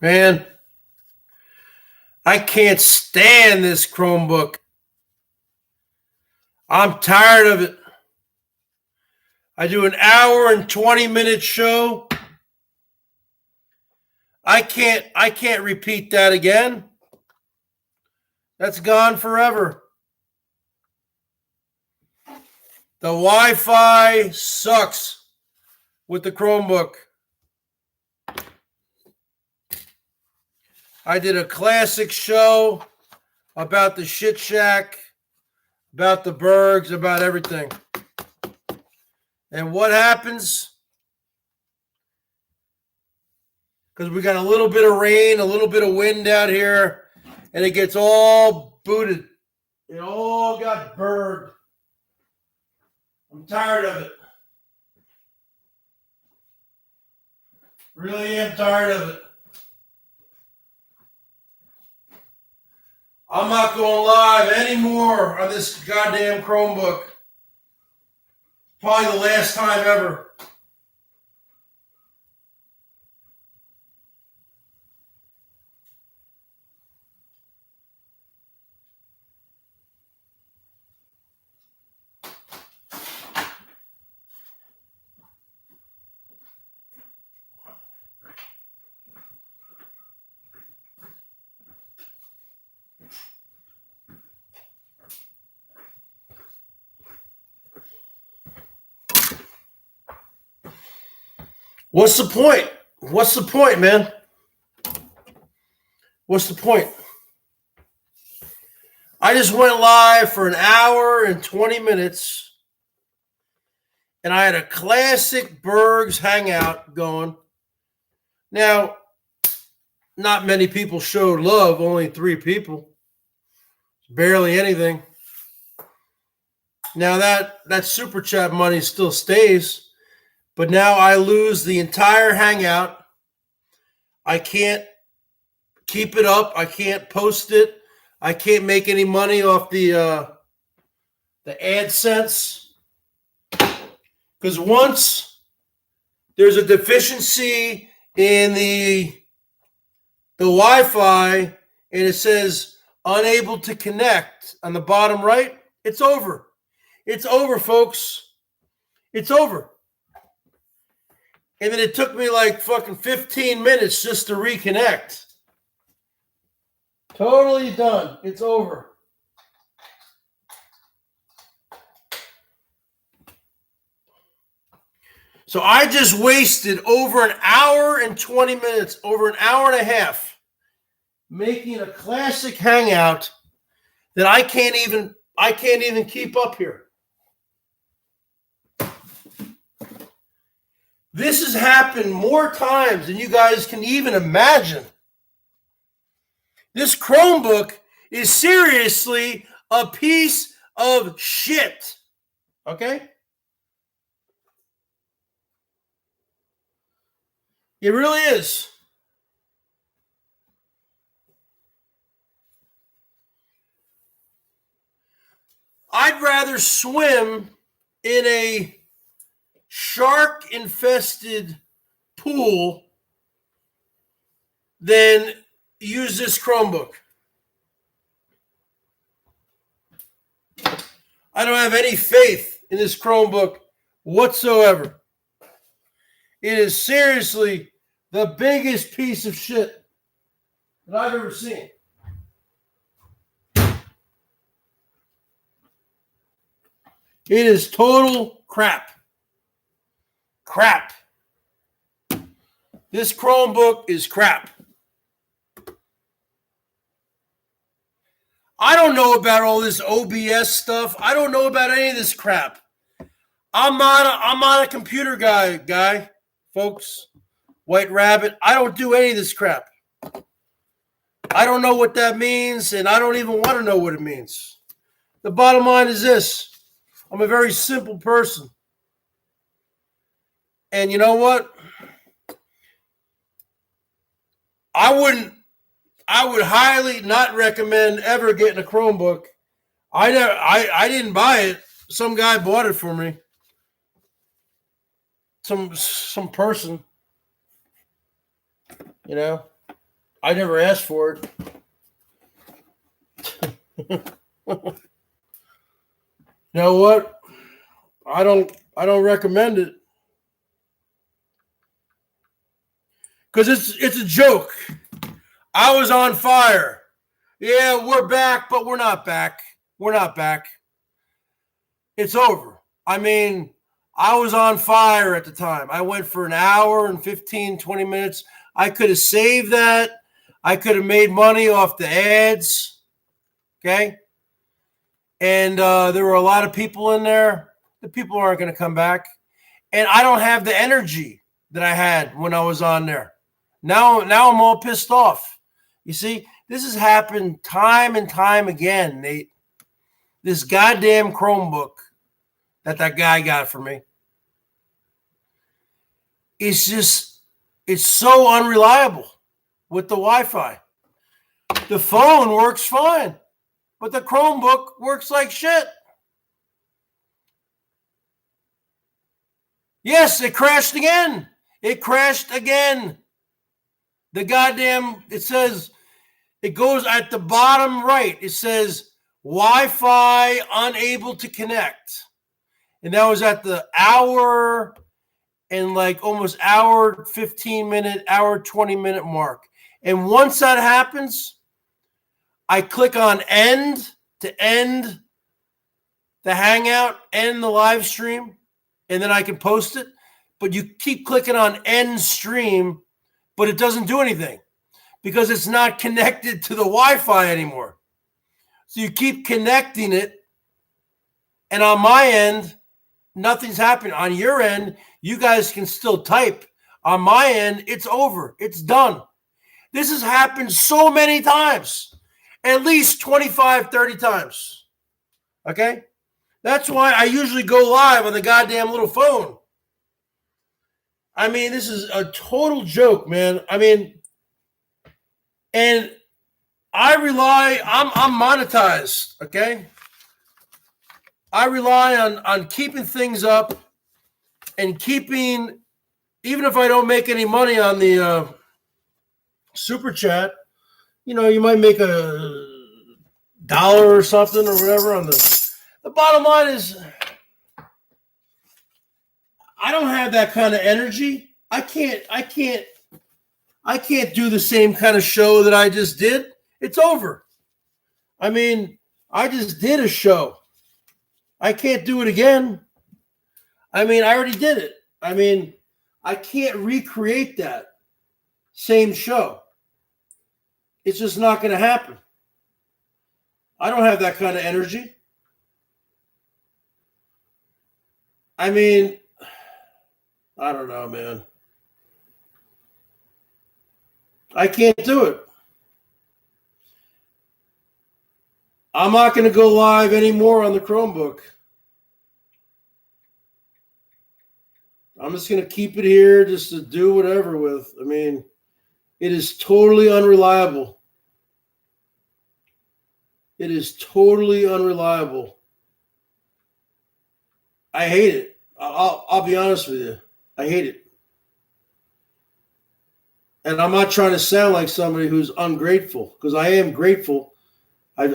Man, I can't stand this Chromebook. I'm tired of it. I do an hour and 20-minute show. I can't repeat that again. That's gone forever. The Wi-Fi sucks with the Chromebook. I did a classic show about the Sh Tshack, about the BERGS, about everything. And what happens? Because we got a little bit of rain, a little bit of wind out here, and it gets all booted. It all got burned. I'm tired of it. Really am tired of it. I'm not going live anymore on this goddamn Chromebook. Probably the last time ever. What's the point? What's the point, man? What's the point? I just went live for an hour and 20 minutes, and I had a classic BERGS hangout going. Now, not many people showed love, only 3 people. Barely anything. Now that super chat money still stays. But now I lose the entire hangout. I can't keep it up. I can't post it. I can't make any money off the AdSense. Because once there's a deficiency in the Wi-Fi and it says unable to connect on the bottom right, it's over. It's over, folks. It's over. And then it took me like fucking 15 minutes just to reconnect. Totally done. It's over. So I just wasted over an hour and 20 minutes, over an hour and a half, making a classic hangout that I can't even keep up here. This has happened more times than you guys can even imagine. This Chromebook is seriously a piece of shit. Okay? It really is. I'd rather swim in a shark-infested pool than use this Chromebook. I don't have any faith in this Chromebook whatsoever. It is seriously the biggest piece of shit that I've ever seen. It is total crap. Crap. This Chromebook is crap. I don't know about all this OBS stuff. I don't know about any of this crap. I'm not a computer guy, folks. White Rabbit. I don't do any of this crap. I don't know what that means, and I don't even want to know what it means. The bottom line is this. I'm a very simple person. And you know what? I would highly not recommend ever getting a Chromebook. I didn't buy it. Some guy bought it for me. Some person. You know? I never asked for it. You know what? I don't recommend it. Because it's a joke. I was on fire. Yeah, we're back, but we're not back. We're not back. It's over. I mean, I was on fire at the time. I went for an hour and 15, 20 minutes. I could have saved that. I could have made money off the ads. Okay? And there were a lot of people in there. The people aren't going to come back. And I don't have the energy that I had when I was on there. Now I'm all pissed off. You see, this has happened time and time again, Nate. This goddamn Chromebook that guy got for me. It's so unreliable with the Wi-Fi. The phone works fine, but the Chromebook works like shit. Yes, it crashed again. It crashed again. The goddamn, it says, it goes at the bottom right. It says Wi-Fi unable to connect. And that was at the hour and like almost hour 15 minute, hour 20 minute mark. And once that happens, I click on end to end the Hangout, end the live stream, and then I can post it. But you keep clicking on end stream, but it doesn't do anything because it's not connected to the Wi-Fi anymore. So you keep connecting it, and on my end, nothing's happening. On your end, you guys can still type. On my end, it's over. It's done. This has happened so many times, at least 25, 30 times. Okay? That's why I usually go live on the goddamn little phone. I mean, this is a total joke, man. I mean, and I'm monetized, okay? I rely on keeping things up and keeping, even if I don't make any money on the super chat, you know, you might make $1 or something or whatever on the bottom line is I don't have that kind of energy. I can't do the same kind of show that I just did. It's over. I mean, I just did a show. I can't do it again. I mean, I already did it. I mean, I can't recreate that same show. It's just not going to happen. I don't have that kind of energy. I mean, I don't know, man. I can't do it. I'm not going to go live anymore on the Chromebook. I'm just going to keep it here just to do whatever with. I mean, it is totally unreliable. It is totally unreliable. I hate it. I'll be honest with you. I hate it. And I'm not trying to sound like somebody who's ungrateful, because I am grateful. I've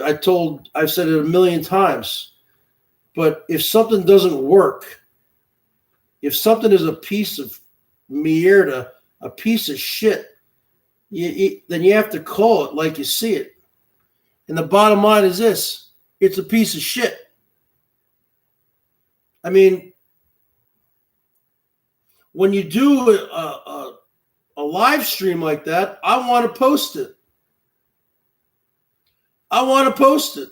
said it a million times. But if something doesn't work, if something is a piece of mierda, a piece of shit, then you have to call it like you see it. And the bottom line is this: it's a piece of shit. I mean, when you do a live stream like that, I want to post it. I want to post it.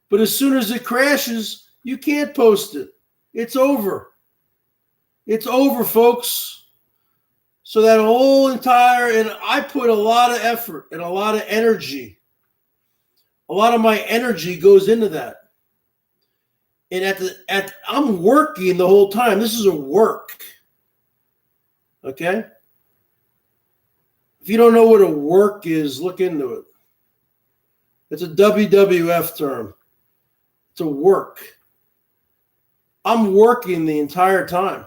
But as soon as it crashes, you can't post it. It's over. It's over, folks. So that whole entire, and I put a lot of effort and a lot of energy. A lot of my energy goes into that. And I'm working the whole time. This is a work. Okay? If you don't know what a work is, look into it. It's a WWF term. It's a work. I'm working the entire time.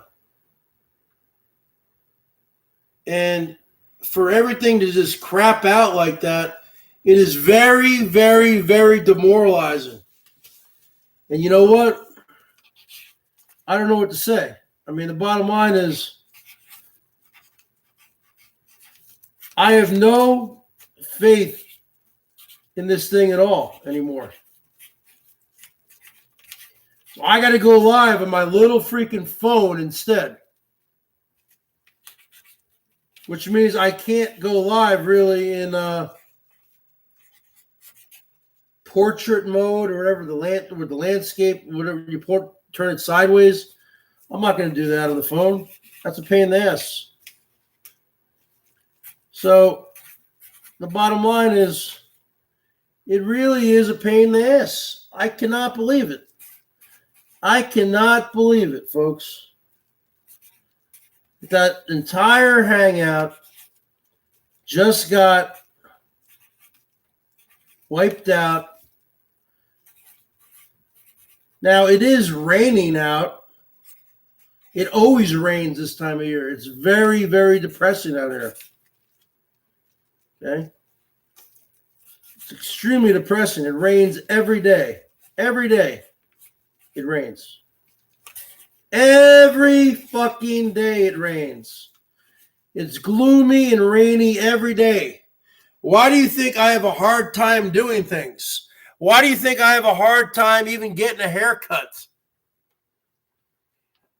And for everything to just crap out like that, it is very, very, very demoralizing. And you know what? I don't know what to say. I mean, the bottom line is I have no faith in this thing at all anymore. So I got to go live on my little freaking phone instead. Which means I can't go live really in portrait mode or whatever, with the landscape, whatever you turn it sideways. I'm not going to do that on the phone. That's a pain in the ass. So the bottom line is, it really is a pain in the ass. I cannot believe it. I cannot believe it, folks. That entire hangout just got wiped out. Now, it is raining out. It always rains this time of year. It's very, very depressing out here. Okay? It's extremely depressing. It rains every day. Every day it rains. Every fucking day it rains. It's gloomy and rainy every day. Why do you think I have a hard time doing things? Why do you think I have a hard time even getting a haircut?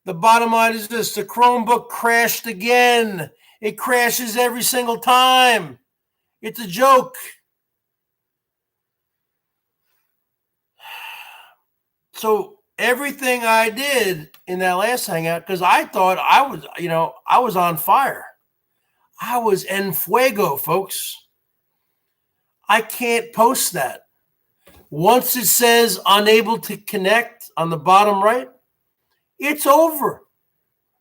The bottom line is this: the Chromebook crashed again. It crashes every single time. It's a joke. So everything I did in that last hangout, because I thought I was on fire. I was en fuego, folks. I can't post that. Once it says unable to connect on the bottom right, it's over.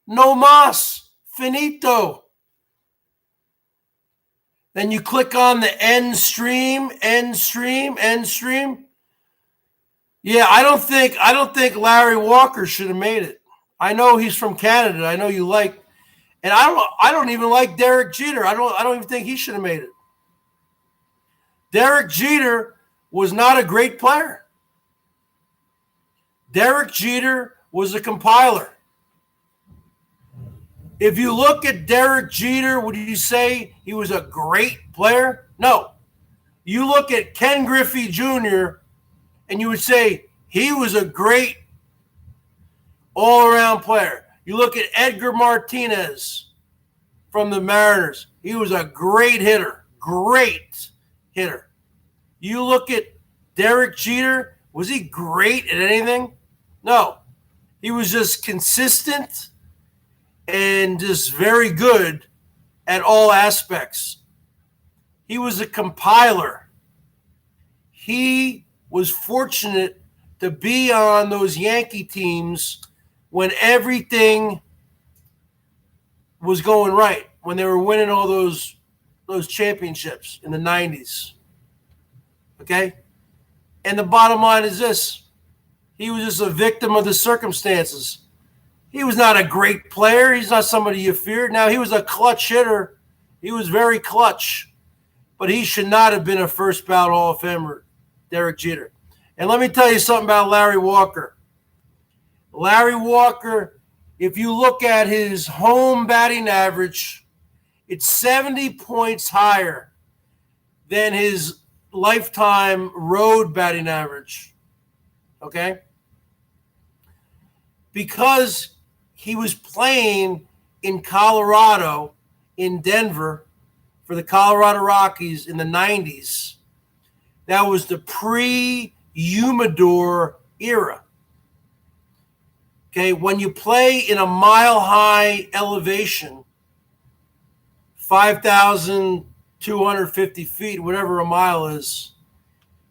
No mas. Finito. Then you click on the end stream. Yeah, I don't think Larry Walker should have made it. I know he's from Canada. I know you like, and I don't even like Derek Jeter. I don't even think he should have made it. Derek Jeter was not a great player. Derek Jeter was a compiler. If you look at Derek Jeter, would you say he was a great player? No. You look at Ken Griffey Jr., and you would say he was a great all-around player. You look at Edgar Martinez from the Mariners. He was a great hitter. Great hitter. You look at Derek Jeter. Was he great at anything? No. He was just consistent and just very good at all aspects. He was a compiler. He was fortunate to be on those Yankee teams when everything was going right, when they were winning all those championships in the 90s. Okay? And the bottom line is this: he was just a victim of the circumstances. He was not a great player. He's not somebody you feared. Now, he was a clutch hitter. He was very clutch. But he should not have been a first ballot Hall of Famer, Derek Jeter. And let me tell you something about Larry Walker. Larry Walker, if you look at his home batting average, it's 70 points higher than his lifetime road batting average. Okay? Because he was playing in Colorado, in Denver, for the Colorado Rockies in the 90s. That was the pre-humidor era. Okay, when you play in a mile-high elevation, 5,250 feet, whatever a mile is,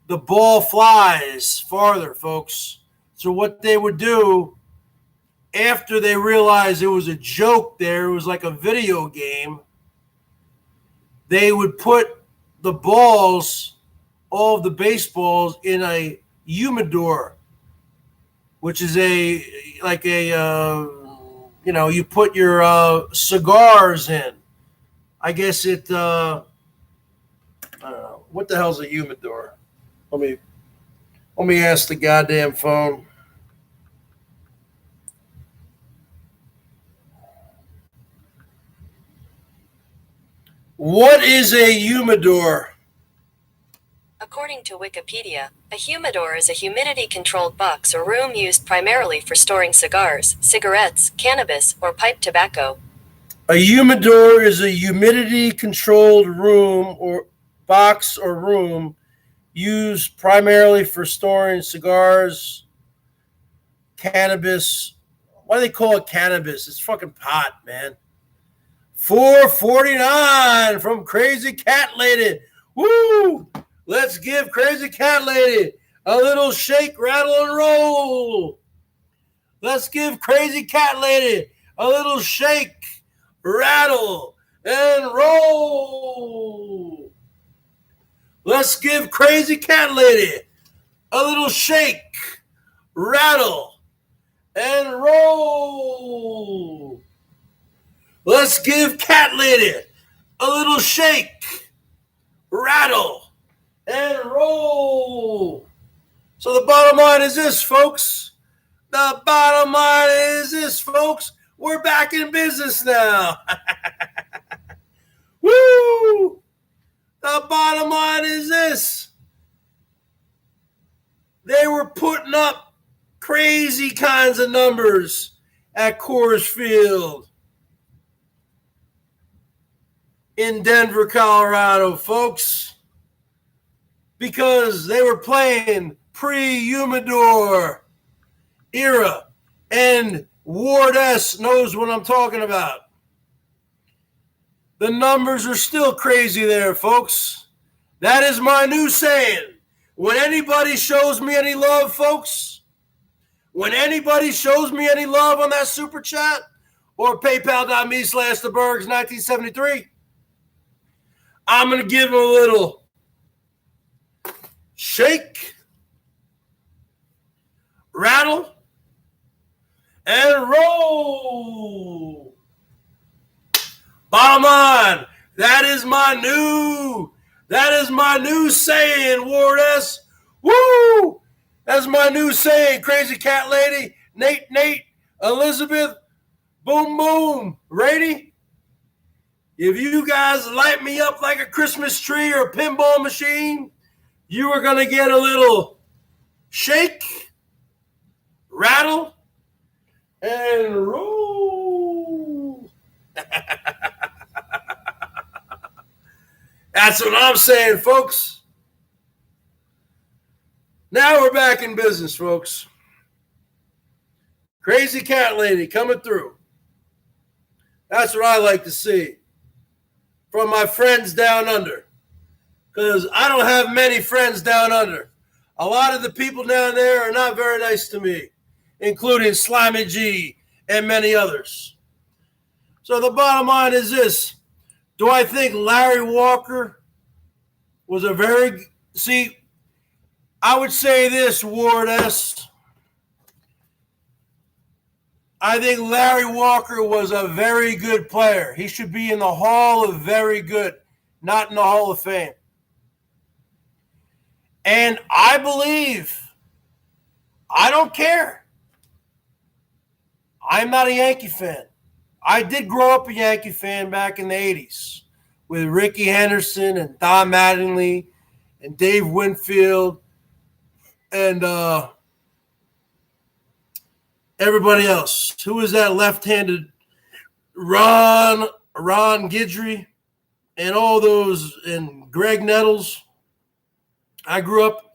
the ball flies farther, folks. So what they would do, after they realized it was a joke there, it was like a video game, they would put the balls, all of the baseballs, in a humidor, which is you put your cigars in. I guess it. I don't know. What the hell's a humidor? Let me ask the goddamn phone. What is a humidor? According to Wikipedia, a humidor is a humidity-controlled box or room used primarily for storing cigars, cigarettes, cannabis, or pipe tobacco. A humidor is a humidity-controlled room or box or room used primarily for storing cigars, cannabis. Why do they call it cannabis? It's fucking pot, man. $4.49 from Crazy Cat Lady. Woo! Let's give Crazy Cat Lady a little shake, rattle, and roll. Let's give Crazy Cat Lady a little shake, rattle, and roll. Let's give Crazy Cat Lady a little shake, rattle, and roll. Let's give Cat Lady a little shake, rattle, and roll. So the bottom line is this, folks. The bottom line is this, folks. We're back in business now. Woo! The bottom line is this. They were putting up crazy kinds of numbers at Coors Field in Denver, Colorado, folks, because they were playing pre-humidor era, and Ward S knows what I'm talking about. The numbers are still crazy there, folks. That is my new saying. When anybody shows me any love, folks, when anybody shows me any love on that super chat or paypal.me/thebergs1973, I'm going to give them a little shake, rattle, and roll. Bottom line, that is my new saying, Ward S. Woo! That's my new saying, Crazy Cat Lady, Nate, Elizabeth, boom, boom, Rady. If you guys light me up like a Christmas tree or a pinball machine, you are going to get a little shake, rattle, and roll. That's what I'm saying, folks. Now we're back in business, folks. Crazy Cat Lady coming through. That's what I like to see from my friends down under, because I don't have many friends down under. A lot of the people down there are not very nice to me, including Slimy G and many others. So the bottom line is this. Do I think Larry Walker was a very... See, I would say this, Ward S. I think Larry Walker was a very good player. He should be in the Hall of Very Good, not in the Hall of Fame. And I believe, I don't care. I'm not a Yankee fan. I did grow up a Yankee fan back in the 80s with Ricky Henderson and Don Mattingly and Dave Winfield and everybody else. Who was that left-handed? Ron Guidry and all those, and Greg Nettles. I grew up,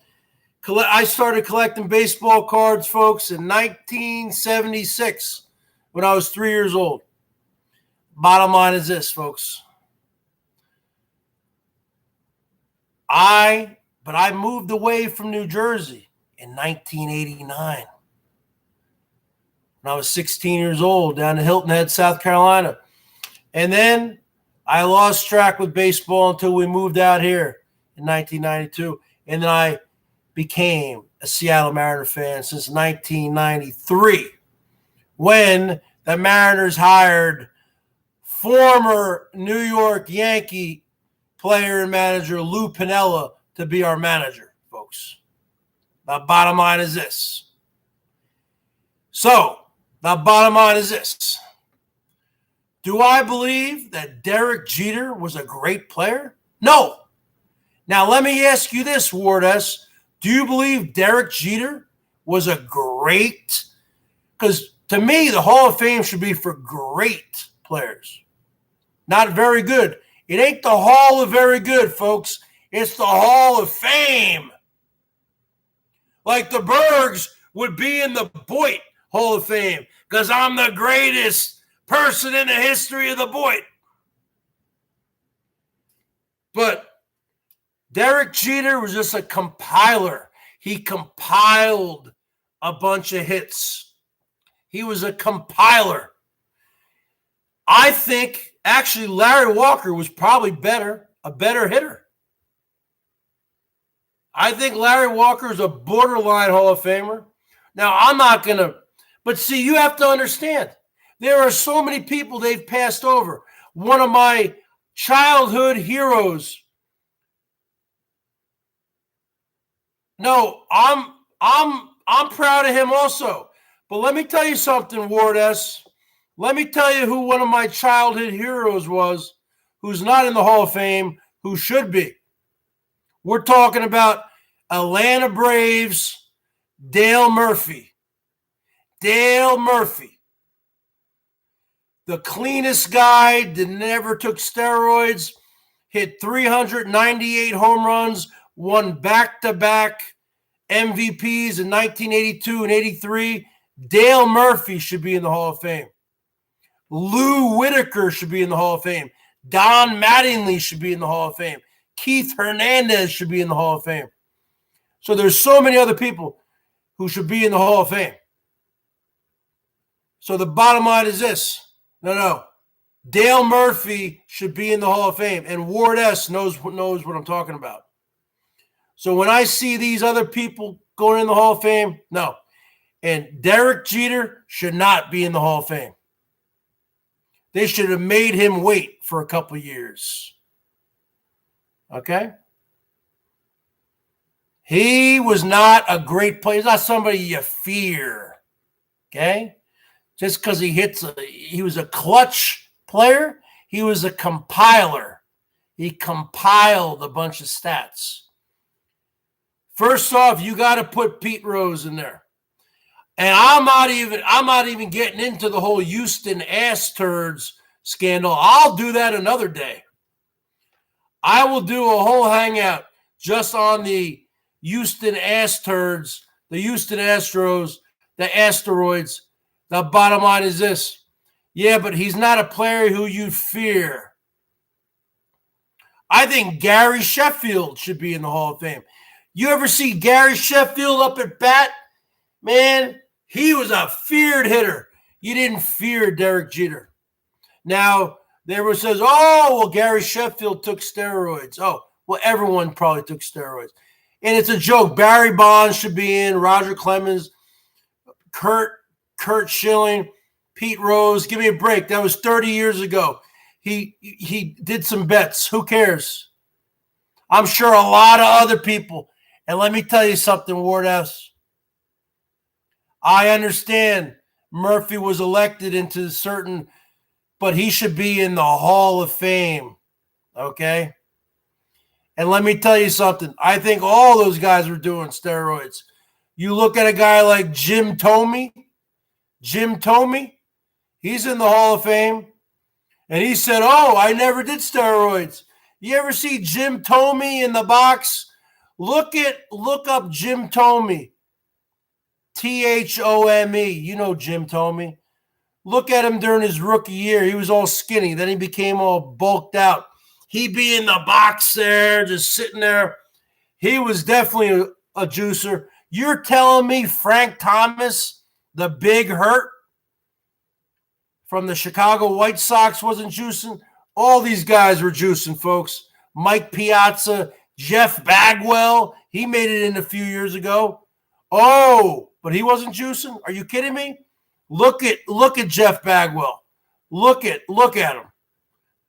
I started collecting baseball cards, folks, in 1976 when I was 3 years old. Bottom line is this, folks. I moved away from New Jersey in 1989. When I was 16 years old, down in Hilton Head, South Carolina. And then I lost track with baseball until we moved out here in 1992. And then I became a Seattle Mariner fan since 1993, when the Mariners hired former New York Yankee player and manager Lou Piniella to be our manager, folks. The bottom line is this. So, the bottom line is this. Do I believe that Derek Jeter was a great player? No. Now, let me ask you this, Ward S. Do you believe Derek Jeter was a great? Because to me, the Hall of Fame should be for great players, not very good. It ain't the Hall of Very Good, folks. It's the Hall of Fame. Like the Bergs would be in the Boyd Hall of Fame because I'm the greatest person in the history of the Boyd. But Derek Jeter was just a compiler. He compiled a bunch of hits. He was a compiler. I think actually Larry Walker was probably a better hitter. I think Larry Walker is a borderline Hall of Famer. Now, I'm not going to, but see, you have to understand, there are so many people they've passed over. One of my childhood heroes. No, I'm proud of him also. But let me tell you something, Ward S. Let me tell you who one of my childhood heroes was, who's not in the Hall of Fame, who should be. We're talking about Atlanta Braves, Dale Murphy. Dale Murphy. The cleanest guy that never took steroids, hit 398 home runs, won back-to-back MVPs in 1982 and 83. Dale Murphy should be in the Hall of Fame. Lou Whitaker should be in the Hall of Fame. Don Mattingly should be in the Hall of Fame. Keith Hernandez should be in the Hall of Fame. So there's so many other people who should be in the Hall of Fame. So the bottom line is this. No. Dale Murphy should be in the Hall of Fame. And Ward S. knows what I'm talking about. So when I see these other people going in the Hall of Fame, no. And Derek Jeter should not be in the Hall of Fame. They should have made him wait for a couple years. Okay? He was not a great player. He's not somebody you fear. Okay? Just because he was a clutch player, he was a compiler. He compiled a bunch of stats. First off, you got to put Pete Rose in there. And I'm not even getting into the whole Houston ass turds scandal. I'll do that another day. I will do a whole hangout just on the Houston ass turds, the Houston Astros, the asteroids. The bottom line is this. Yeah, but he's not a player who you fear. I think Gary Sheffield should be in the Hall of Fame. You ever see Gary Sheffield up at bat? Man, he was a feared hitter. You didn't fear Derek Jeter. Now, everyone says, oh, well, Gary Sheffield took steroids. Oh, well, everyone probably took steroids. And it's a joke. Barry Bonds should be in, Roger Clemens, Kurt Schilling, Pete Rose. Give me a break. That was 30 years ago. He did some bets. Who cares? I'm sure a lot of other people. And let me tell you something, Ward S. I understand Murphy was elected into certain, but he should be in the Hall of Fame. Okay? And let me tell you something. I think all those guys were doing steroids. You look at a guy like Jim Thome. Jim Thome, he's in the Hall of Fame. And he said, oh, I never did steroids. You ever see Jim Thome in the box? Look up Jim Thome. Thome. You know Jim Thome. Look at him during his rookie year. He was all skinny. Then he became all bulked out. He'd be in the box there, just sitting there. He was definitely a juicer. You're telling me Frank Thomas, the big hurt from the Chicago White Sox, wasn't juicing? All these guys were juicing, folks. Mike Piazza, Jeff Bagwell, he made it in a few years ago. Oh, but he wasn't juicing? Are you kidding me? Look at Jeff Bagwell. Look at him.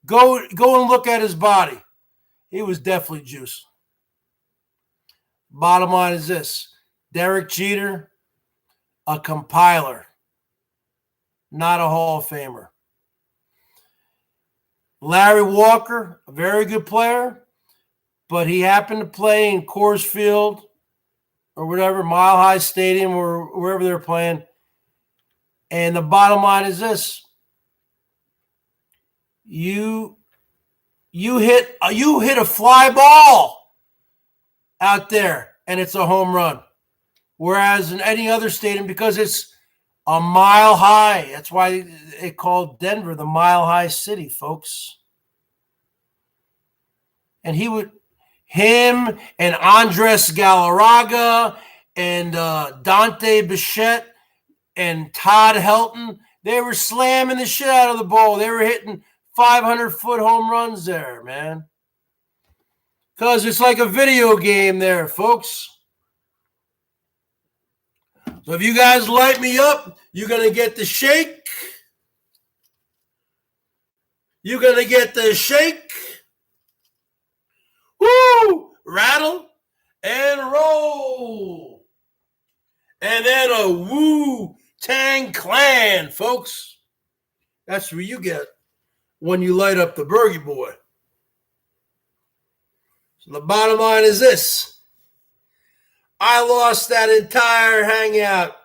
Go and look at his body. He was definitely juice. Bottom line is this. Derek Jeter, a compiler, not a Hall of Famer. Larry Walker, a very good player, but he happened to play in Coors Field or whatever, Mile High Stadium or wherever they're playing. And the bottom line is this. You hit a fly ball out there and it's a home run. Whereas in any other stadium, because it's a mile high, that's why they called Denver the Mile High City, folks. And him and Andres Galarraga and Dante Bichette and Todd Helton, they were slamming the shit out of the ball. They were hitting 500-foot home runs there, man. Because it's like a video game there, folks. So if you guys light me up, you're going to get the shake. You're going to get the shake. Woo! Rattle and roll. And then a Wu-Tang Clan, folks. That's what you get when you light up the Bergie Boy. So the bottom line is this. I lost that entire hangout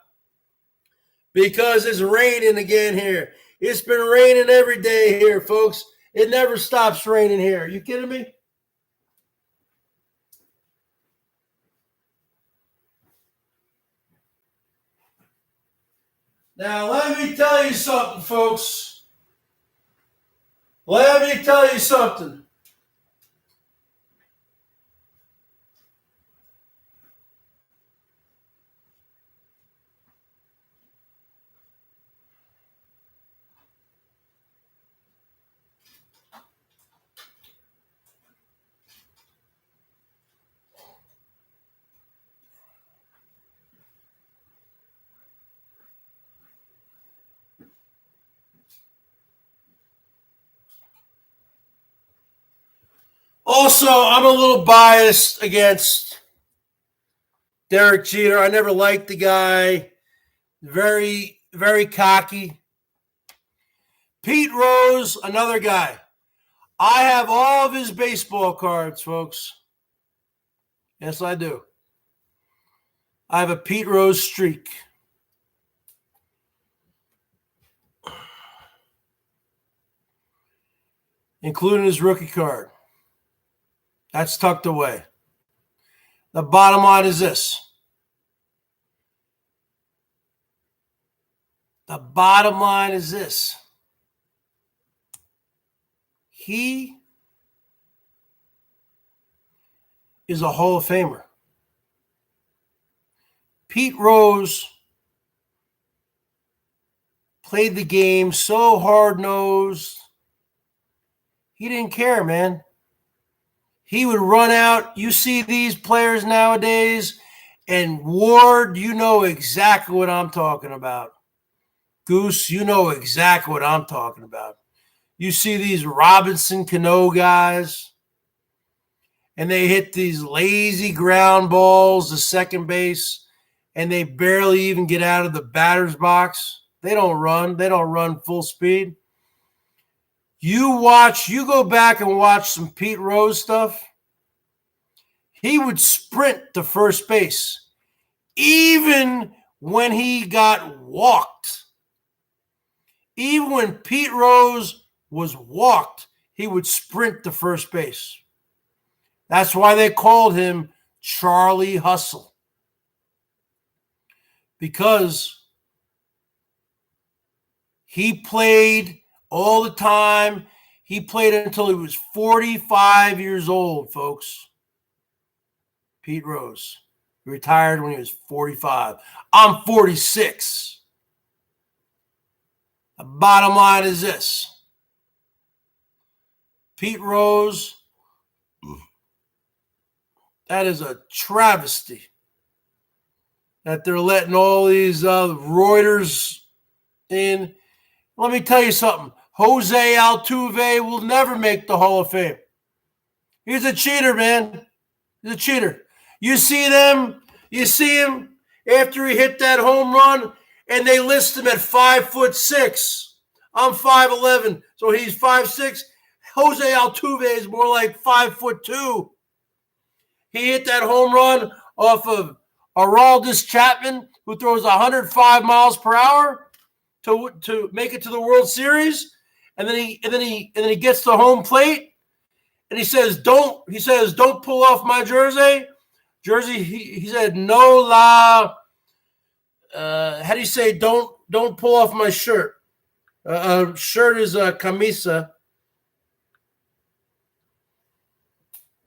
because it's raining again here. It's been raining every day here, folks. It never stops raining here. You kidding me? Now, let me tell you something, folks. Let me tell you something. Also, I'm a little biased against Derek Jeter. I never liked the guy. Very, very cocky. Pete Rose, another guy. I have all of his baseball cards, folks. Yes, I do. I have a Pete Rose streak. Including his rookie card. That's tucked away. The bottom line is this. The bottom line is this. He is a Hall of Famer. Pete Rose played the game so hard-nosed. He didn't care, man. He would run out. You see these players nowadays, and Ward, you know exactly what I'm talking about. Goose, you know exactly what I'm talking about. You see these Robinson Cano guys, and they hit these lazy ground balls to second base, and they barely even get out of the batter's box. They don't run. They don't run full speed. You go back and watch some Pete Rose stuff. He would sprint to first base, even when he got walked. Even when Pete Rose was walked, he would sprint to first base. That's why they called him Charlie Hustle. Because he played all the time. He played until he was 45 years old, folks. Pete Rose. He retired when he was 45. I'm 46. The bottom line is this. Pete Rose, that is a travesty that they're letting all these Reuters in. Let me tell you something. Jose Altuve will never make the Hall of Fame. He's a cheater, man. He's a cheater. You see him after he hit that home run, and they list him at 5'6". I'm 5'11", so he's 5'6". Jose Altuve is more like 5'2". He hit that home run off of Aroldis Chapman, who throws 105 miles per hour to make it to the World Series, and then he gets to home plate, and he says, "Don't pull off my jersey." He said, "No la." How do you say? Don't pull off my shirt. Shirt is a camisa.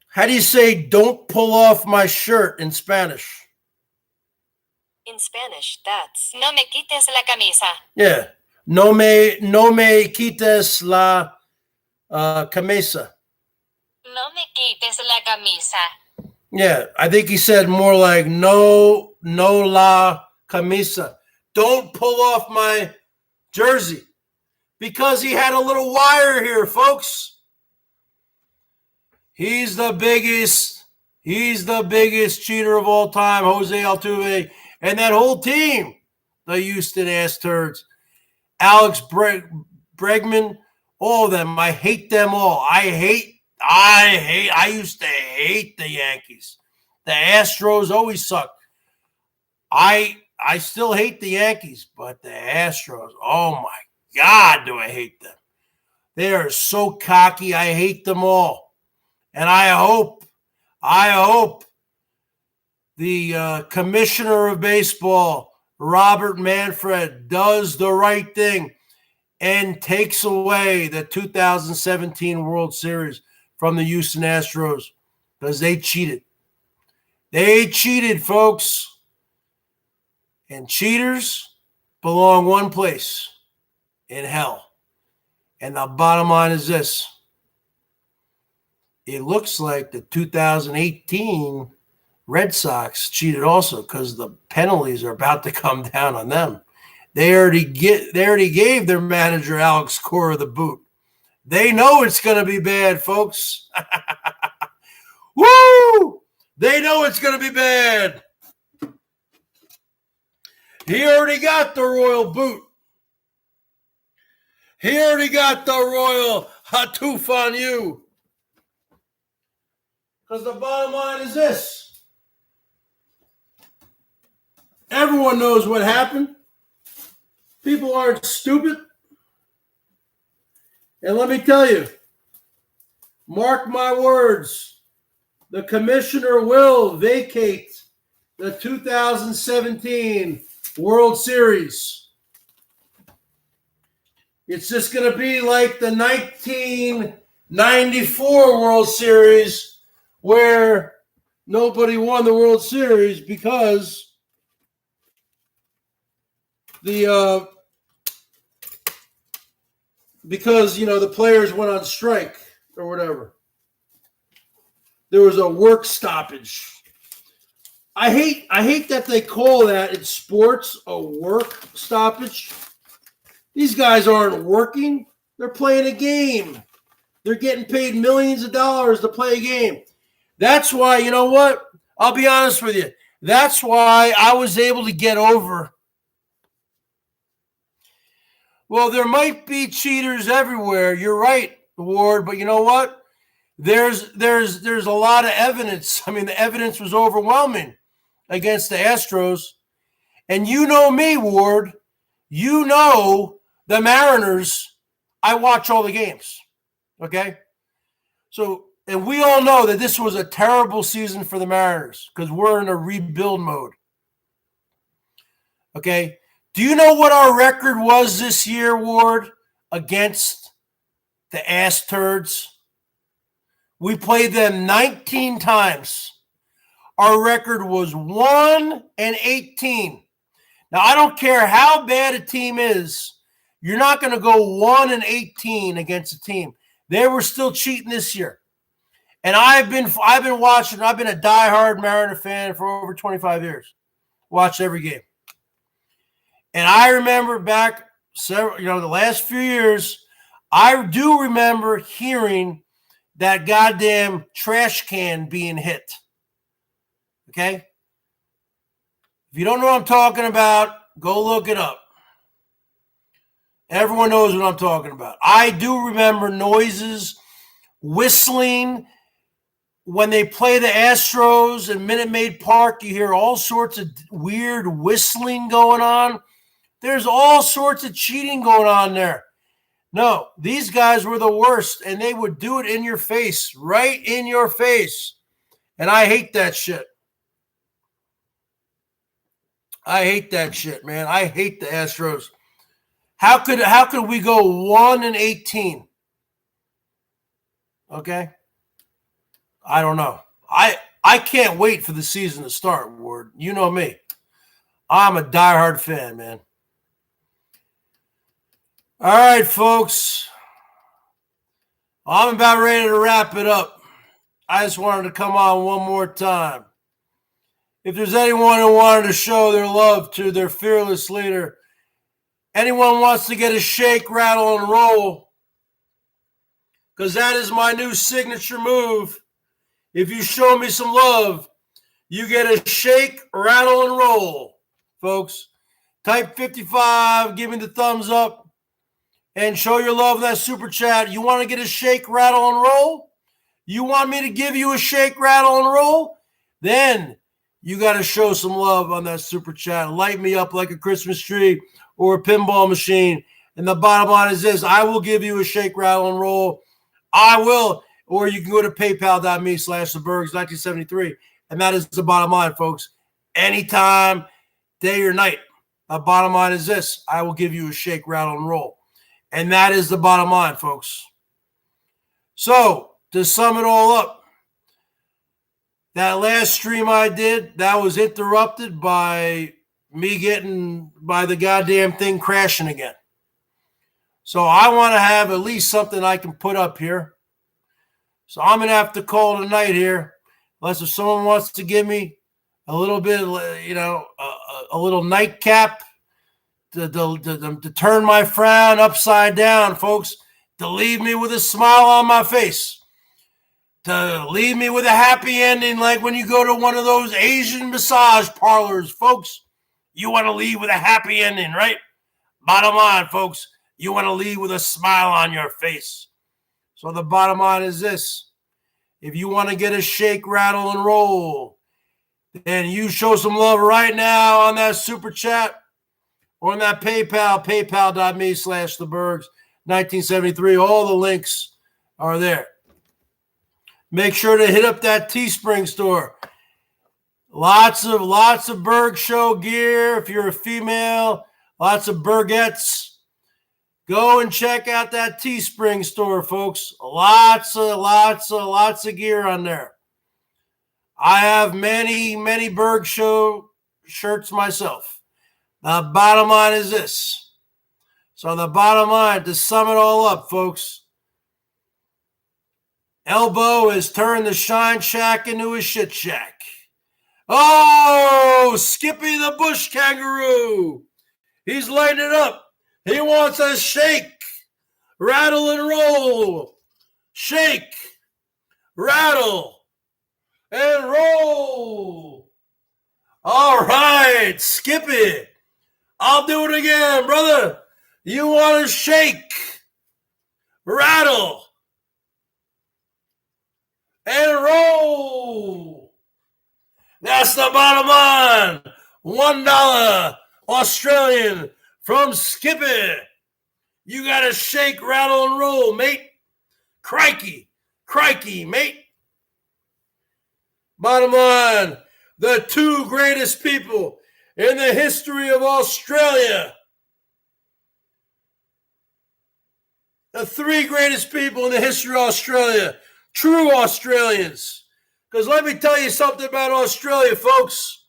How do you say "don't pull off my shirt" in Spanish? In Spanish, that's No me quites la camisa. Yeah. No me quites la camisa. No me quites la camisa. Yeah, I think he said more like no la camisa. Don't pull off my jersey. Because he had a little wire here, folks. He's the biggest cheater of all time, Jose Altuve, and that whole team, the Houston ass turds. Alex Bregman, all of them. I hate them all. I used to hate the Yankees. The Astros always sucked. I still hate the Yankees, but the Astros, oh my God, do I hate them. They are so cocky. I hate them all. And I hope the commissioner of baseball, Robert Manfred, does the right thing and takes away the 2017 World Series from the Houston Astros because they cheated. They cheated, folks. And cheaters belong one place, in hell. And the bottom line is this. It looks like the 2018 Red Sox cheated also because the penalties are about to come down on them. They already gave their manager Alex Cora the boot. They know it's going to be bad, folks. Woo! They know it's going to be bad. He already got the royal boot. He already got the royal hatouf on you. Because the bottom line is this. Everyone knows what happened. People aren't stupid. And let me tell you, mark my words, the commissioner will vacate the 2017 World Series. It's just going to be like the 1994 World Series where nobody won the World Series because the players went on strike or whatever. There was a work stoppage. I hate that they call that in sports a work stoppage. These guys aren't working. They're playing a game. They're getting paid millions of dollars to play a game. That's why, you know what? I'll be honest with you. That's why I was able to get over. Well, there might be cheaters everywhere. You're right, Ward, but you know what? There's a lot of evidence. I mean, the evidence was overwhelming against the Astros. And you know me, Ward. You know the Mariners. I watch all the games. Okay? So, and we all know that this was a terrible season for the Mariners because we're in a rebuild mode. Okay? Do you know what our record was this year, Ward, against the ass turds? We played them 19 times. Our record was 1-18. Now, I don't care how bad a team is. You're not going to go 1-18 against a team. They were still cheating this year. And I've been watching. I've been a diehard Mariner fan for over 25 years. Watched every game. And I remember back the last few years, I do remember hearing that goddamn trash can being hit. Okay? If you don't know what I'm talking about, go look it up. Everyone knows what I'm talking about. I do remember noises, whistling. When they play the Astros in Minute Maid Park, you hear all sorts of weird whistling going on. There's all sorts of cheating going on there. No, these guys were the worst, and they would do it in your face, right in your face. And I hate that shit. I hate that shit, man. I hate the Astros. How could we go 1-18? Okay? I don't know. I can't wait for the season to start, Ward. You know me. I'm a diehard fan, man. All right, folks. I'm about ready to wrap it up. I just wanted to come on one more time. If there's anyone who wanted to show their love to their fearless leader, anyone wants to get a shake, rattle, and roll, because that is my new signature move. If you show me some love, you get a shake, rattle, and roll, folks. Type 55, give me the thumbs up, and show your love in that super chat. You want to get a shake, rattle, and roll? You want me to give you a shake, rattle, and roll? Then you got to show some love on that super chat. Light me up like a Christmas tree or a pinball machine. And the bottom line is this: I will give you a shake, rattle, and roll. I will. Or you can go to paypal.me/thebergs1973. And that is the bottom line, folks. Anytime, day or night. The bottom line is this: I will give you a shake, rattle, and roll. And that is the bottom line, folks. So, to sum it all up, that last stream I did, that was interrupted by me getting by the goddamn thing crashing again. So I want to have at least something I can put up here. So I'm going to have to call it a night here. Unless if someone wants to give me a little bit, you know, a little nightcap to turn my frown upside down, folks, to leave me with a smile on my face, to leave me with a happy ending, like when you go to one of those Asian massage parlors, folks. You want to leave with a happy ending, right? Bottom line, folks, you want to leave with a smile on your face. So the bottom line is this: if you want to get a shake, rattle, and roll, then you show some love right now on that super chat or on that PayPal, paypal.me/thebergs1973. All the links are there. Make sure to hit up that Teespring store. Lots of Berg Show gear. If you're a female, lots of Bergettes. Go and check out that Teespring store, folks. Lots of gear on there. I have many Berg Show shirts myself. The bottom line is this. So the bottom line, to sum it all up, folks, Elbow has turned the Shine Shack into a shit shack. Oh, Skippy the bush kangaroo. He's lighting it up. He wants a shake, rattle, and roll. Shake, rattle, and roll. All right, Skippy. I'll do it again, brother. You want to shake, rattle, and roll. That's the bottom line. $1 Australian from Skippy. You got to shake, rattle, and roll, mate. Crikey, mate. Bottom line, the two greatest people in the history of Australia. The three greatest people in the history of Australia. True Australians. Because let me tell you something about Australia, folks.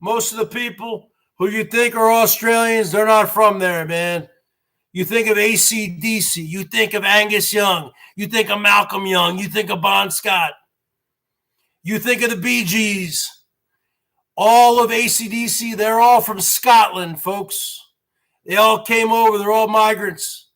Most of the people who you think are Australians, they're not from there, man. You think of AC/DC. You think of Angus Young. You think of Malcolm Young. You think of Bon Scott. You think of the Bee Gees. All of AC/DC, they're all from Scotland, folks. They all came over. They're all migrants.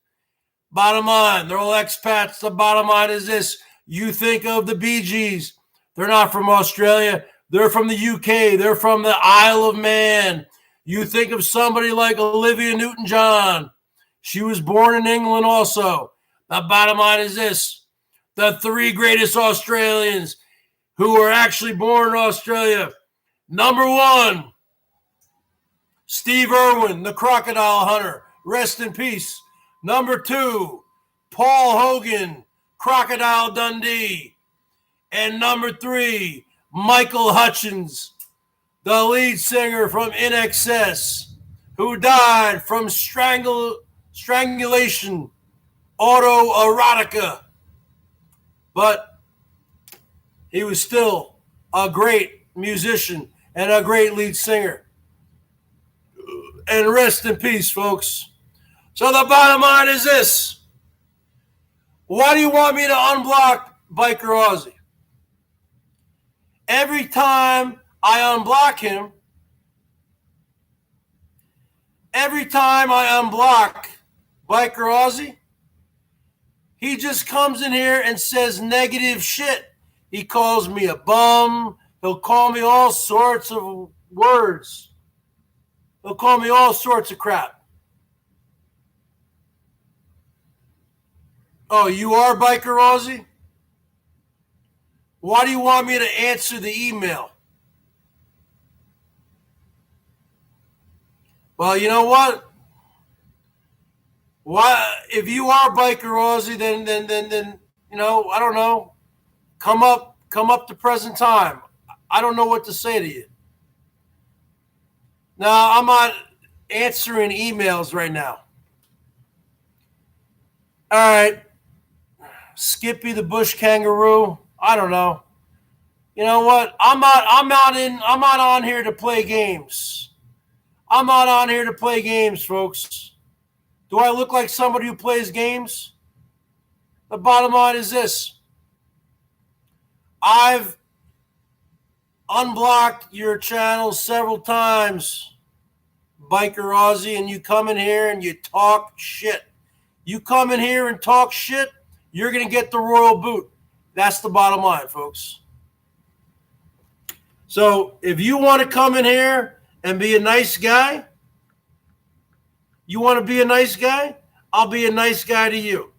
Bottom line, they're all expats. The bottom line is this. You think of the Bee Gees. They're not from Australia. They're from the UK. They're from the Isle of Man. You think of somebody like Olivia Newton-John. She was born in England also. The bottom line is this. The three greatest Australians who were actually born in Australia. Number one, Steve Irwin, the crocodile hunter. Rest in peace. Number two, Paul Hogan, Crocodile Dundee. And number three, Michael Hutchins, the lead singer from INXS, who died from strangulation, autoerotica. But he was still a great musician and a great lead singer. And rest in peace, folks. So the bottom line is this. Why do you want me to unblock Biker Aussie? Every time I unblock him, every time I unblock Biker Aussie, he just comes in here and says negative shit. He calls me a bum. He'll call me all sorts of words. He'll call me all sorts of crap. Oh, you are Biker Aussie? Why do you want me to answer the email? Well, you know what? Why, if you are Biker Aussie, then you know, I don't know. Come up to present time. I don't know what to say to you. Now, I'm not answering emails right now. All right. Skippy the bush kangaroo. I don't know. You know what? I'm not on here to play games. I'm not on here to play games, folks. Do I look like somebody who plays games? The bottom line is this. I've unblocked your channel several times, Biker Aussie, and you come in here and you talk shit. You come in here and talk shit, you're going to get the royal boot. That's the bottom line, folks. So if you want to come in here and be a nice guy, you want to be a nice guy, I'll be a nice guy to you.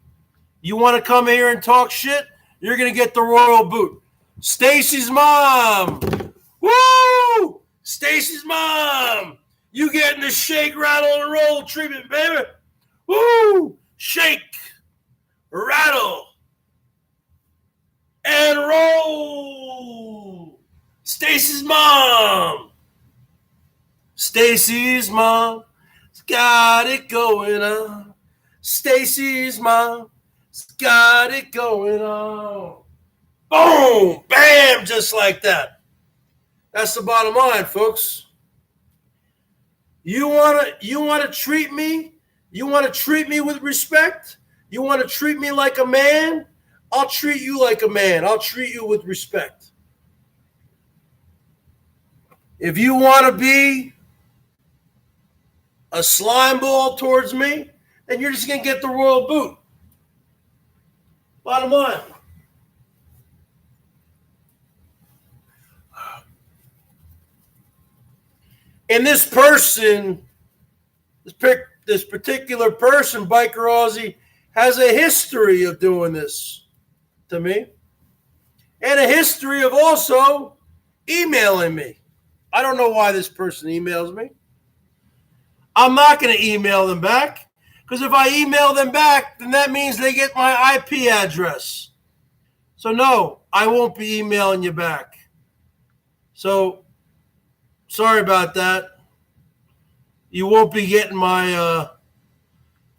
You want to come here and talk shit, you're going to get the royal boot. Stacy's mom. Woo! Stacy's mom. You getting the shake, rattle, and roll treatment, baby. Woo! Shake, rattle, and roll. Stacy's mom. Stacy's mom's got it going on. Stacy's mom's got it going on. Boom, bam, just like that. That's the bottom line, folks. You wanna treat me? You want to treat me with respect? You want to treat me like a man? I'll treat you like a man. I'll treat you with respect. If you want to be a slime ball towards me, then you're just going to get the royal boot. Bottom line. And this person, this particular person, Biker Aussie, has a history of doing this to me. And a history of also emailing me. I don't know why this person emails me. I'm not going to email them back. Because if I email them back, then that means they get my IP address. So no, I won't be emailing you back. So, sorry about that. You won't be getting my,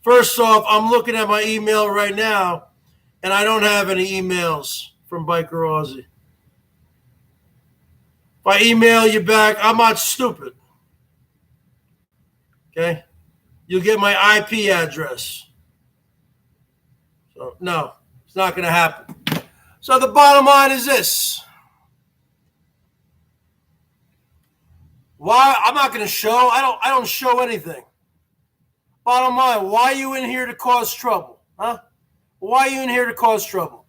first off, I'm looking at my email right now, and I don't have any emails from Biker Aussie. If I email you back, I'm not stupid. Okay? You'll get my IP address. So, no, it's not going to happen. So the bottom line is this. Why? I'm not going to show. I don't show anything. Bottom line, why are you in here to cause trouble? Huh? Why are you in here to cause trouble?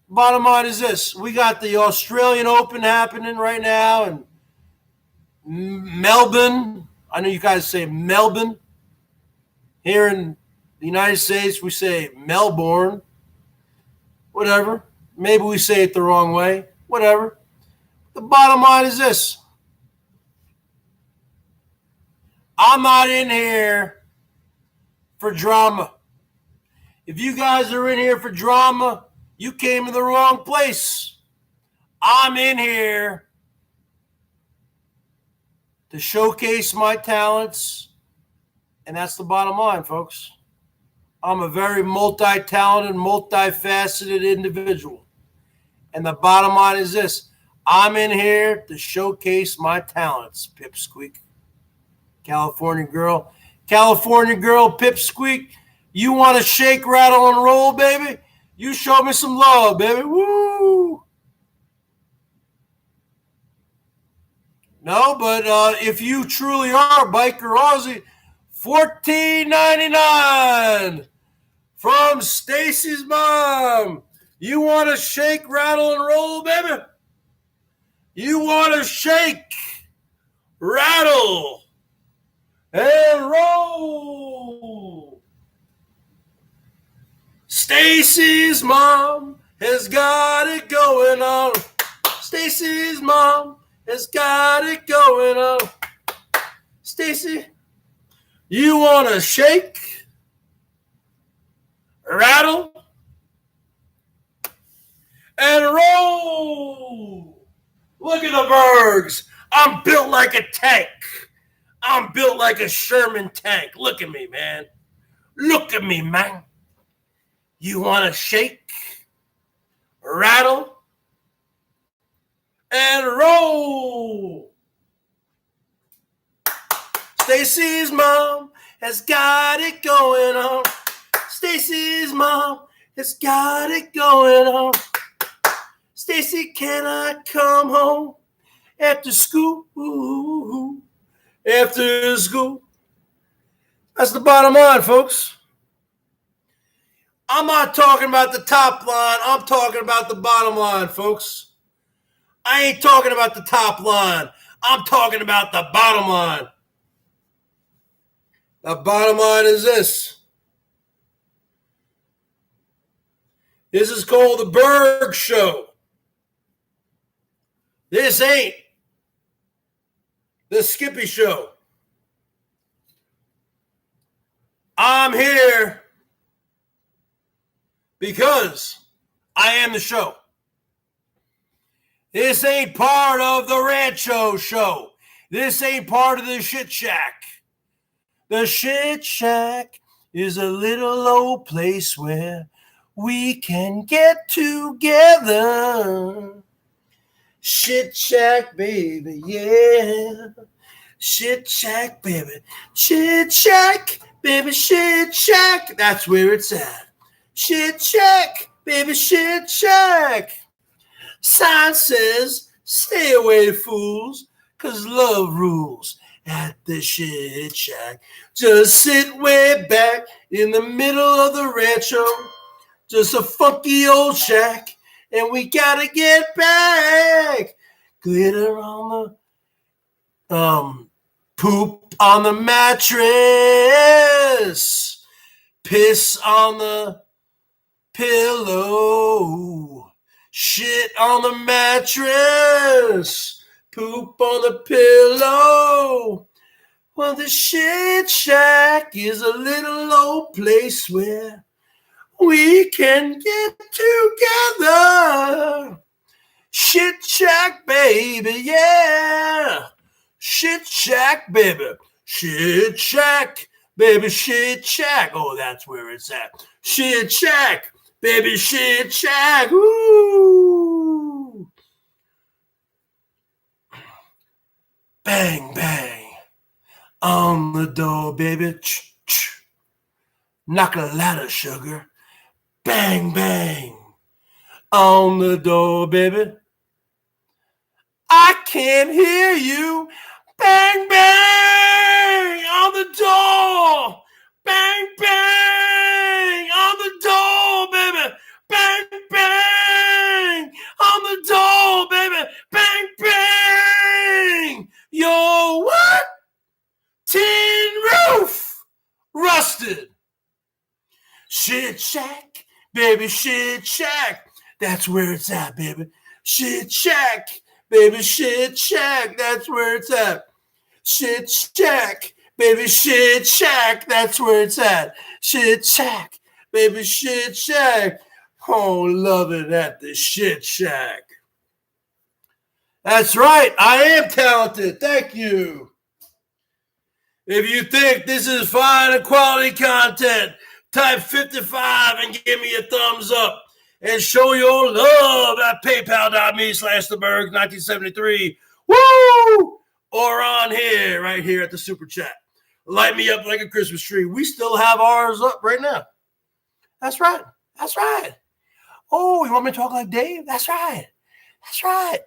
Bottom line is this. We got the Australian Open happening right now in Melbourne. I know you guys say Melbourne. Here in the United States, we say Melbourne. Whatever. Maybe we say it the wrong way. Whatever. The bottom line is this. I'm not in here for drama. If you guys are in here for drama, you came to the wrong place. I'm in here to showcase my talents, and that's the bottom line, folks. I'm a very multi-talented, multifaceted individual. And the bottom line is this. I'm in here to showcase my talents, Pipsqueak. California girl, Pipsqueak. You want to shake, rattle, and roll, baby? You show me some love, baby. Woo! No, but if you truly are Biker Aussie, $14.99 from Stacy's mom. You want to shake, rattle, and roll, baby? You want to shake, rattle, and roll. Stacy's mom has got it going on. Stacy's mom has got it going on. Stacy, you want to shake, rattle, and roll. Look at the Bergs. I'm built like a tank. I'm built like a Sherman tank. Look at me, man. Look at me, man. You want to shake, rattle, and roll. Stacy's mom has got it going on. Stacy's mom has got it going on. Stacy, can I come home after school? After school. That's the bottom line, folks. I'm not talking about the top line. I'm talking about the bottom line, folks. I ain't talking about the top line. I'm talking about the bottom line. The bottom line is this. This is called the BERGS Show. This ain't the Skippy Show. I'm here because I am the show. This ain't part of the Rancho Show. This ain't part of the Shit Shack. The Shit Shack is a little old place where we can get together. Shit Shack, baby, yeah. Shit Shack, baby. Shit Shack, baby, Shit Shack. That's where it's at. Shit Shack, baby, Shit Shack. Sign says, stay away, fools, 'cause love rules at the Shit Shack. Just sit way back in the middle of the rancho. Just a funky old shack. And we gotta get back. Glitter on the poop on the mattress. Piss on the pillow. Shit on the mattress. Poop on the pillow. Well, the Shit Shack is a little old place where we can get together. Shit Shack, baby, yeah. Shit Shack, baby. Shit Shack, baby, Shit Shack. Oh, that's where it's at. Shit Shack, baby, Shit Shack. Ooh. Bang, bang. On the door, baby. Ch-ch. Knock a ladder, sugar. Bang, bang. On the door, baby. I can't hear you. Bang, bang. On the door. Bang, bang on the door, baby. Bang, bang on the door, baby. Bang, bang. Yo, what? Tin roof rusted. Shit Shack, baby, Shit Shack. That's where it's at, baby. Shit Shack, baby, Shit Shack. That's where it's at. Shit Shack, baby, Shit Shack. That's where it's at. Shit Shack, baby, Shit Shack. Oh, love it at the Shit Shack. That's right. I am talented. Thank you. If you think this is fine and quality content, type 55 and give me a thumbs up and show your love at paypal.me/thebergs1973. Woo! Or on here, right here at the super chat. Light me up like a Christmas tree. We still have ours up right now. That's right. That's right. Oh, you want me to talk like Dave? That's right. That's right.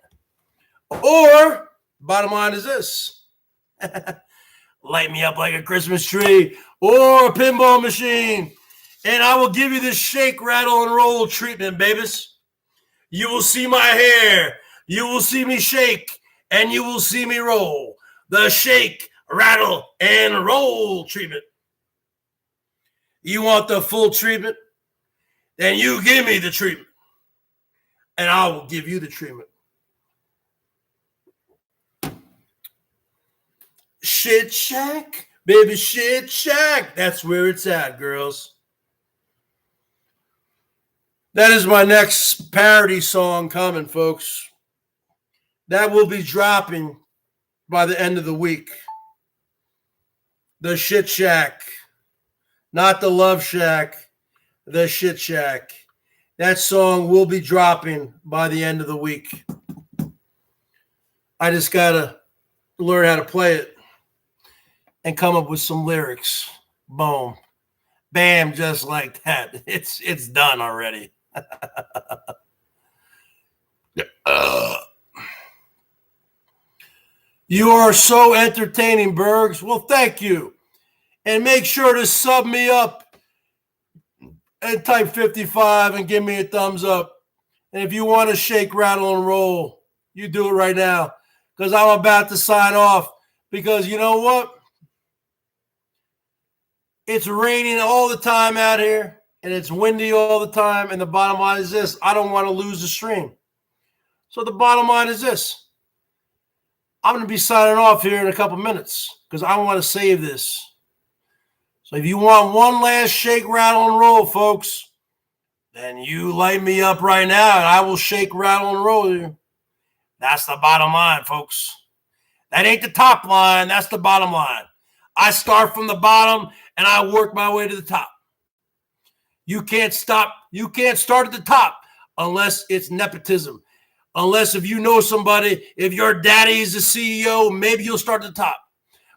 Or, bottom line is this. Light me up like a Christmas tree or a pinball machine, and I will give you this shake, rattle, and roll treatment, babies. You will see my hair. You will see me shake, and you will see me roll. The shake, rattle, and roll treatment. You want the full treatment? Then you give me the treatment, and I will give you the treatment. Shit Shack, baby, Shit Shack. That's where it's at, girls. That is my next parody song coming, folks. That will be dropping by the end of the week. The Shit Shack. Not the Love Shack. The Shit Shack. That song will be dropping by the end of the week. I just got to learn how to play it and come up with some lyrics. Boom. Bam, just like that. It's done already. You are so entertaining, Bergs. Well, thank you. And make sure to sub me up and type 55 and give me a thumbs up. And if you want to shake, rattle, and roll, you do it right now. Because I'm about to sign off. Because you know what? It's raining all the time out here, and it's windy all the time, and the bottom line is this. I don't want to lose the stream. So the bottom line is this. I'm going to be signing off here in a couple minutes because I want to save this. So if you want one last shake, rattle, and roll, folks, then you light me up right now, and I will shake, rattle, and roll you. That's the bottom line, folks. That ain't the top line. That's the bottom line. I start from the bottom, and I work my way to the top. You can't stop. You can't start at the top unless it's nepotism. Unless if you know somebody, if your daddy is the CEO, maybe you'll start at the top.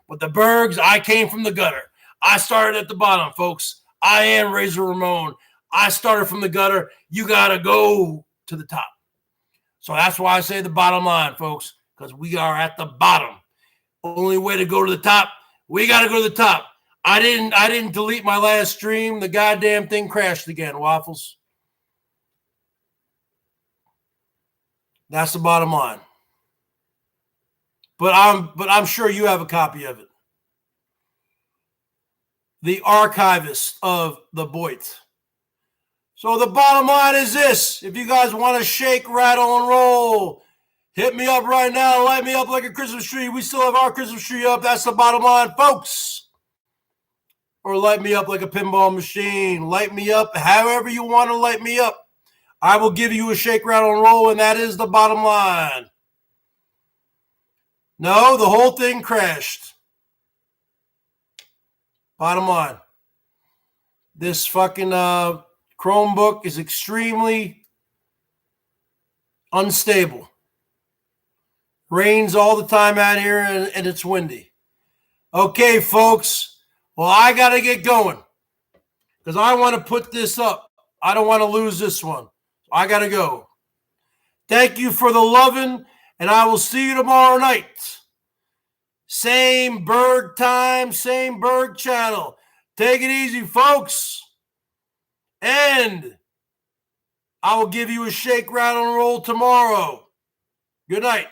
But the Bergs, I came from the gutter. I started at the bottom, folks. I am Razor Ramon. I started from the gutter. You got to go to the top. So that's why I say the bottom line, folks, because we are at the bottom. Only way to go to the top, we got to go to the top. I didn't delete my last stream. The goddamn thing crashed again, Waffles. That's the bottom line. But I'm sure you have a copy of it. The archivist of the Boit. So the bottom line is this. If you guys want to shake, rattle, and roll, hit me up right now. Light me up like a Christmas tree. We still have our Christmas tree up. That's the bottom line, folks. Or light me up like a pinball machine. Light me up however you want to light me up. I will give you a shake, rattle, and roll, and that is the bottom line. No, the whole thing crashed. Bottom line. This fucking Chromebook is extremely unstable. Rains all the time out here, and it's windy. Okay, folks. Well, I got to get going because I want to put this up. I don't want to lose this one. I got to go. Thank you for the loving, and I will see you tomorrow night. Same Berg time, same Berg channel. Take it easy, folks. And I will give you a shake, rattle, and roll tomorrow. Good night.